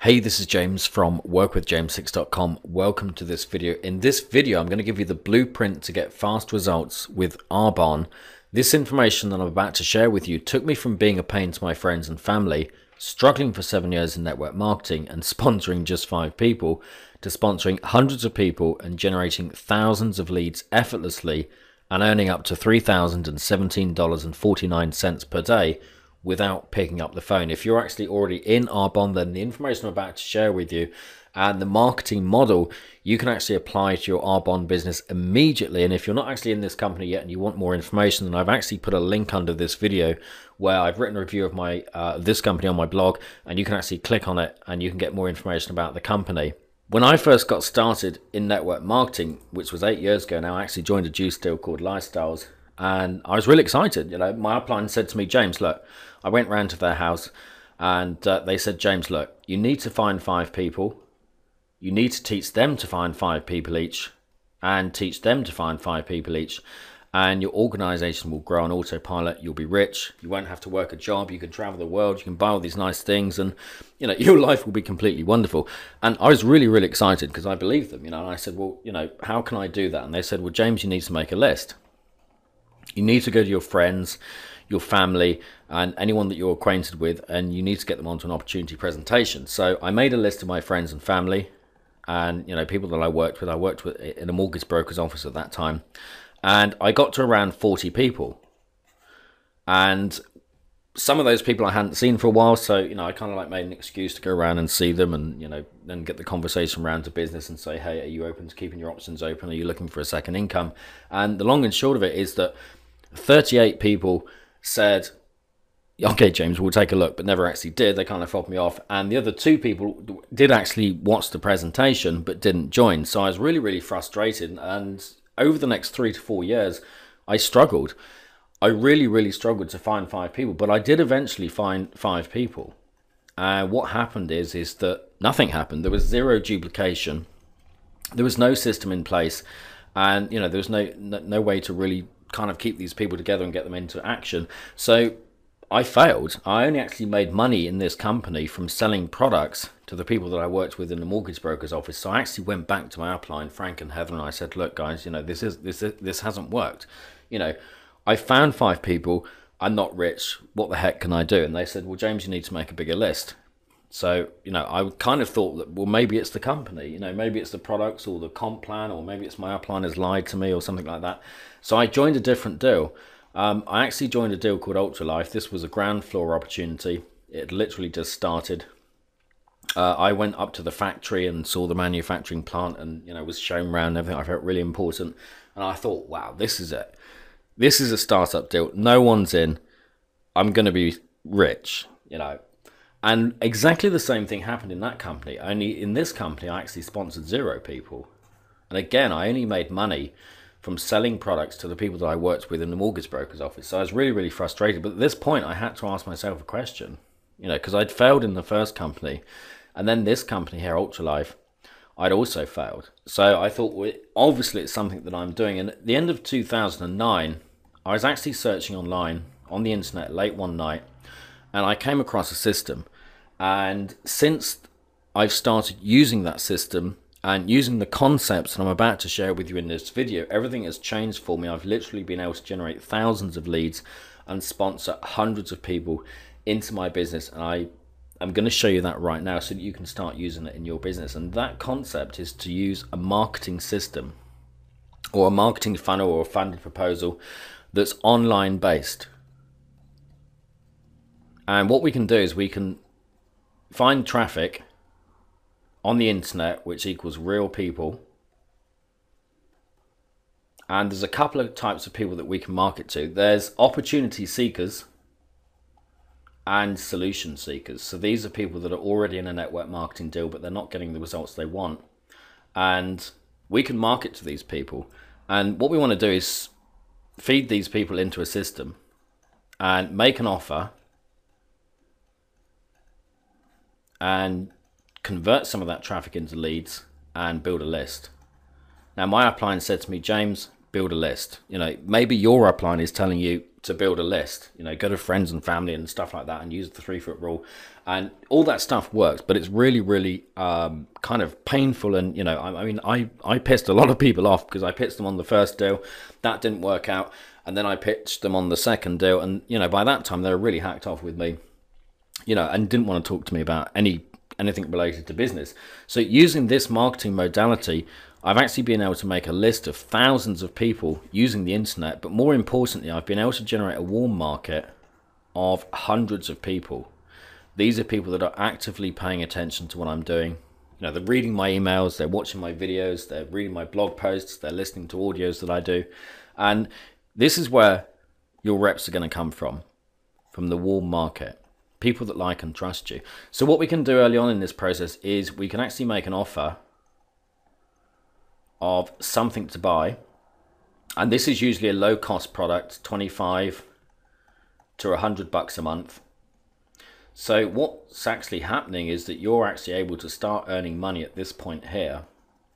Hey, this is James from workwithjames6.com. Welcome to this video. In this video, I'm going to give you the blueprint to get fast results with Arbonne. This information that I'm about to share with you took me from being a pain to my friends and family, struggling for 7 years in network marketing and sponsoring just 5 people, to sponsoring hundreds of people and generating thousands of leads effortlessly and earning up to $3,017.49 per day without picking up the phone. If you're actually already in Arbonne, then the information I'm about to share with you and the marketing model, you can actually apply to your Arbonne business immediately. And if you're not actually in this company yet and you want more information, then I've actually put a link under this video where I've written a review of my this company on my blog, and you can actually click on it and you can get more information about the company. When I first got started in network marketing, which was 8 years ago now, I actually joined a juice deal called Lifestyles. And I was really excited. My upline said to me, James, look, I went round to their house and they said, James, look, you need to find 5 people. You need to teach them to find 5 people each and teach them to find 5 people each. And your organization will grow on autopilot. You'll be rich. You won't have to work a job. You can travel the world. You can buy all these nice things, and your life will be completely wonderful. And I was really, really excited because I believed them. And I said, well, how can I do that? And they said, well, James, you need to make a list. You need to go to your friends, your family, and anyone that you're acquainted with, and you need to get them onto an opportunity presentation. So I made a list of my friends and family and people that I worked with. I worked with in a mortgage broker's office at that time, and I got to around 40 people. And some of those people I hadn't seen for a while, so I kind of like made an excuse to go around and see them, and then get the conversation around to business and say, hey, are you open to keeping your options open? Are you looking for a second income? And the long and short of it is that 38 people said, okay, James, we'll take a look, but never actually did. They kind of fobbed me off. And the other 2 people did actually watch the presentation, but didn't join. So I was really, really frustrated. And over the next 3 to 4 years, I struggled. I really, really struggled to find 5 people, but I did eventually find 5 people. And what happened is that nothing happened. There was 0 duplication. There was no system in place. And, there was no way to really kind of keep these people together and get them into action. So I failed. I only actually made money in this company from selling products to the people that I worked with in the mortgage broker's office. So I actually went back to my upline, Frank and Heather, and I said, look, guys, this hasn't worked. I found 5 people. I'm not rich. What the heck can I do? And they said, well, James, you need to make a bigger list. So, I kind of thought that, well, maybe it's the company, maybe it's the products or the comp plan, or maybe it's my upline has lied to me or something like that. So I joined a different deal. I actually joined a deal called Ultra Life. This was a ground floor opportunity. It literally just started. I went up to the factory and saw the manufacturing plant and, was shown around and everything. I felt really important. And I thought, wow, this is it. This is a startup deal. No one's in. I'm going to be rich, And exactly the same thing happened in that company. Only in this company, I actually sponsored 0 people. And again, I only made money from selling products to the people that I worked with in the mortgage broker's office. So I was really, really frustrated. But at this point, I had to ask myself a question, because I'd failed in the first company. And then this company here, Ultralife, I'd also failed. So I thought, well, obviously it's something that I'm doing. And at the end of 2009, I was actually searching online on the internet late one night, and I came across a system. And since I've started using that system and using the concepts that I'm about to share with you in this video, everything has changed for me. I've literally been able to generate thousands of leads and sponsor hundreds of people into my business. And I'm going to show you that right now so that you can start using it in your business. And that concept is to use a marketing system or a marketing funnel or a funded proposal that's online based. And what we can do is we can find traffic on the internet, which equals real people. And there's a couple of types of people that we can market to. There's opportunity seekers and solution seekers. So these are people that are already in a network marketing deal, but they're not getting the results they want. And we can market to these people. And what we want to do is feed these people into a system and make an offer and convert some of that traffic into leads and build a list. Now, my upline said to me, James, build a list. You know, maybe your upline is telling you to build a list, you know, go to friends and family and stuff like that and use the 3-foot rule, and all that stuff works, but it's really, really kind of painful. And, you know, I mean, I pissed a lot of people off because I pitched them on the first deal, that didn't work out, and then I pitched them on the second deal, and, you know, by that time they were really hacked off with me, you know, and didn't want to talk to me about anything related to business. So using this marketing modality, I've actually been able to make a list of thousands of people using the internet, but more importantly, I've been able to generate a warm market of hundreds of people. These are people that are actively paying attention to what I'm doing. You know, they're reading my emails, they're watching my videos, they're reading my blog posts, they're listening to audios that I do. And this is where your reps are going to come from the warm market. People that like and trust you. So what we can do early on in this process is we can actually make an offer of something to buy, and this is usually a low cost product, 25 to $100 a month. So what's actually happening is that you're actually able to start earning money at this point here,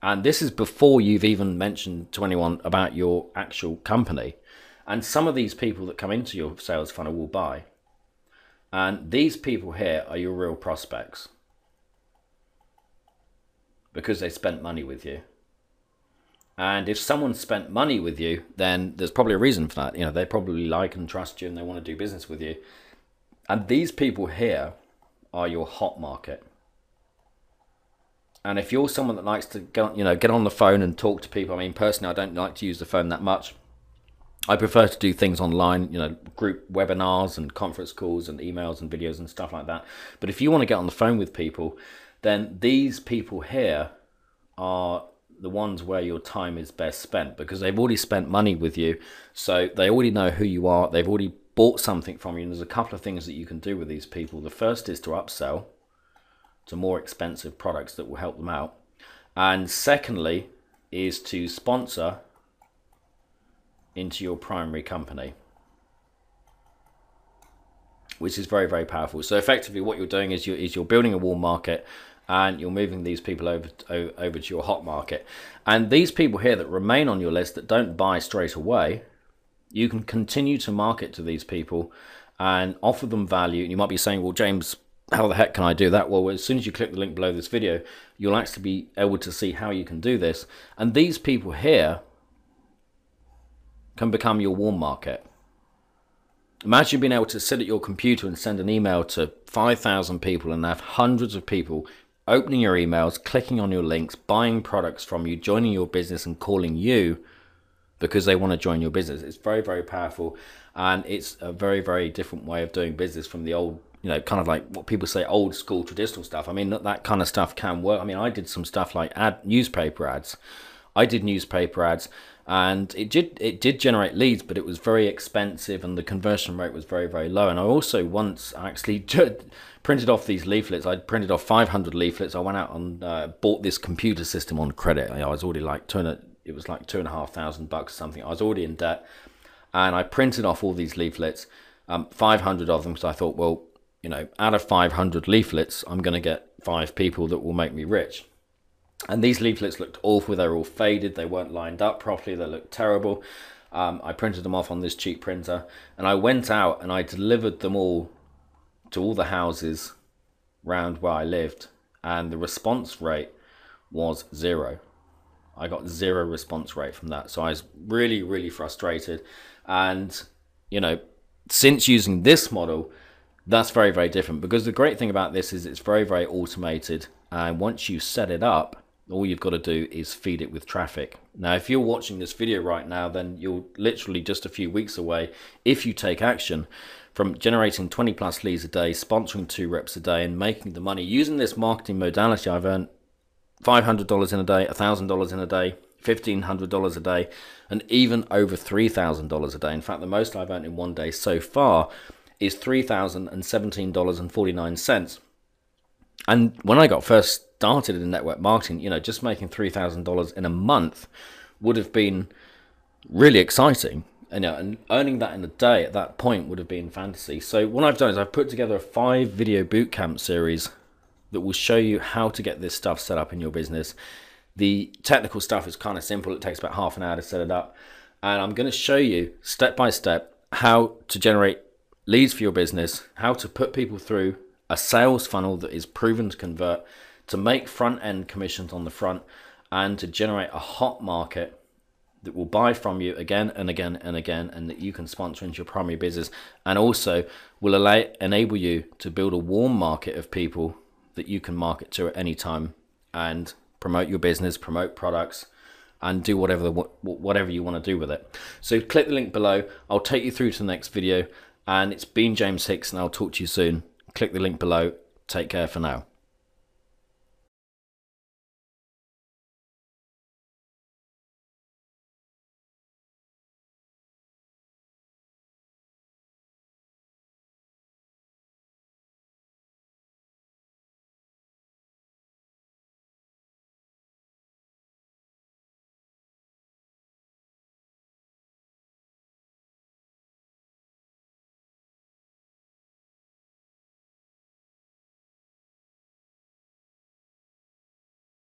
and this is before you've even mentioned to anyone about your actual company. And some of these people that come into your sales funnel will buy, and these people here are your real prospects because they spent money with you. And if someone spent money with you, then there's probably a reason for that. You know, they probably like and trust you and they want to do business with you. And these people here are your hot market. And if you're someone that likes to get on the phone and talk to people, I mean, personally, I don't like to use the phone that much. I prefer to do things online, you know, group webinars and conference calls and emails and videos and stuff like that. But if you want to get on the phone with people, then these people here are the ones where your time is best spent, because they've already spent money with you, so they already know who you are, they've already bought something from you. And there's a couple of things that you can do with these people. The first is to upsell to more expensive products that will help them out, and secondly is to sponsor into your primary company, which is very, very powerful. So effectively what you're doing is you're building a warm market, and you're moving these people over to your hot market. And these people here that remain on your list that don't buy straight away, you can continue to market to these people and offer them value. And you might be saying, well, James, how the heck can I do that? Well, as soon as you click the link below this video, you'll actually be able to see how you can do this. And these people here can become your warm market. Imagine being able to sit at your computer and send an email to 5,000 people and have hundreds of people opening your emails, clicking on your links, buying products from you, joining your business and calling you because they want to join your business. It's very, very powerful, and it's a very, very different way of doing business from the old, you know, kind of like what people say old school traditional stuff. I mean, that kind of stuff can work. I mean, I did some stuff like newspaper ads. I did newspaper ads, and it did generate leads, but it was very expensive and the conversion rate was very, very low. And I also once actually printed off these leaflets. I printed off 500 leaflets. I went out and bought this computer system on credit. I was already like it was like $2,500 or something. I was already in debt, and I printed off all these leaflets, 500 of them, because I thought, well, you know, out of 500 leaflets, I'm going to get 5 people that will make me rich. And these leaflets looked awful. They were all faded. They weren't lined up properly. They looked terrible. I printed them off on this cheap printer, and I went out and I delivered them all to all the houses around where I lived, and the response rate was 0. I got 0 response rate from that. So I was really, really frustrated. And, you know, since using this model, that's very, very different, because the great thing about this is it's very, very automated. And once you set it up, all you've got to do is feed it with traffic. Now, if you're watching this video right now, then you're literally just a few weeks away, if you take action, from generating 20 plus leads a day, sponsoring 2 reps a day, and making the money. Using this marketing modality, I've earned $500 in a day, $1,000 in a day, $1,500 a day, and even over $3,000 a day. In fact, the most I've earned in one day so far is $3,017.49. And when I got first started in network marketing, you know, just making $3,000 in a month would have been really exciting. You know, and earning that in a day at that point would have been fantasy. So what I've done is I've put together a 5 video bootcamp series that will show you how to get this stuff set up in your business. The technical stuff is kind of simple. It takes about half an hour to set it up. and I'm going to show you step by step how to generate leads for your business, how to put people through a sales funnel that is proven to convert, to make front end commissions on the front, and to generate a hot market that will buy from you again and again and again, and that you can sponsor into your primary business, and also will enable you to build a warm market of people that you can market to at any time and promote your business, promote products, and do whatever you want to do with it. So click the link below. I'll take you through to the next video, and it's been James Hicks, and I'll talk to you soon. Click the link below. Take care for now.